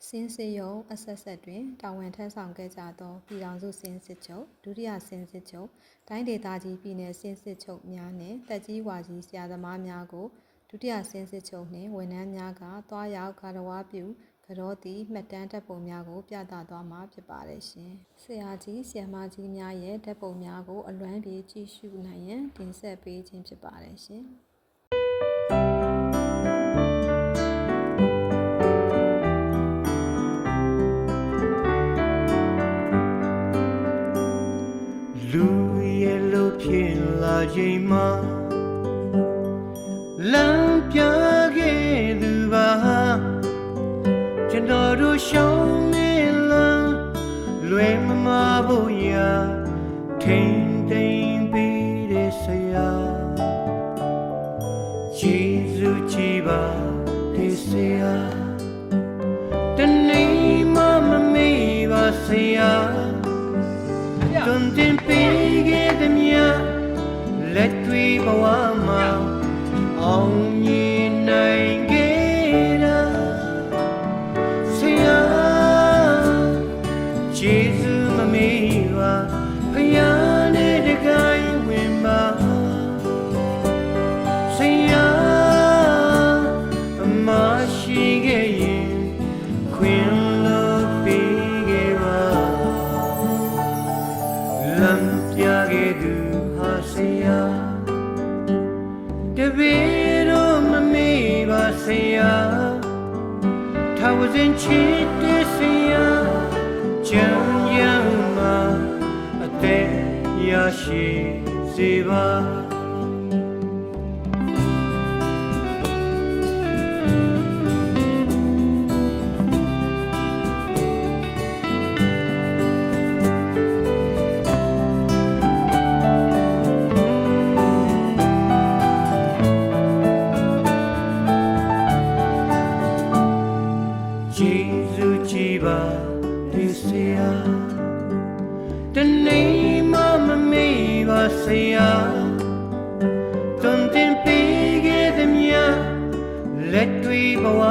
စင်းစစ်ရုံအဆက်ဆက်တွင်တာဝန်ထမ်းဆောင်ခဲ့ကြသောပြည်ထောင်စုစင်းစစ်ချုပ်ဒုတိယစင်းစစ်ချုပ်တိုင်းဒေသကြီးပြည်နယ်စင်းစစ်ချုပ်များနှင့်တက်ကြီးဝါကြီးဆရာသမားများကိုဒုတိယစင်းစစ်ချုပ်နှင့်ဝန်ထမ်းများကသွားရောက်ဂါရဝပြုကြောသည့်မှတ်တမ်းဓာတ်ပုံများကိုပြသသွားမှာဖြစ်ပါတယ်ရှင်။ဆရာကြီးဆရာမကြီးများရဲ့ဓာတ်ပုံများကိုအလွမ်းပြေကြည့်ရှုနိုင်ရန်တင်ဆက်ပေးခြင်းဖြစ်ပါတယ်ရှင်။လူရဲ့လို့ဖြစ်လာချိန်မှာလမ်းပြခဲ့သူပါကျွန်တော်တို့ရှောင်းနေလမ်းလွယ်မမဖို့ရာထိန်တိန်ပေးတဲ့ဆရာကျေးဇူးကြီးပါဒီဆရာတနေ့မှမမေ့ပါဆရာတွင်တင်ပေးခဲ့သည်များလက်တွေ့ဘဝမှာအောင်မြင်နိုင်ခဲ့တာဆရာကျေးဇူးမမေ့ပါဖယားနဲ့တကိုင်းဝင်ပါဆရာအမရှိခဲ့ရင်ခွင်လို့ပေးခဲ့ပါလမ်းပြခဲ့သူဟာဆရာတပည့်တော်မမေ့ပါဆရာထာဝစဉ်ချစ်တဲ့ဆရာချမ်းရမှာအသက်ရရှိစေပါကျေးဇူးကြီးပါဒီဆရာတနေ့မှမမေ့ပါဆရာတွင်တင်ပေးခဲ့သည်များလက်တွေ့ဘဝ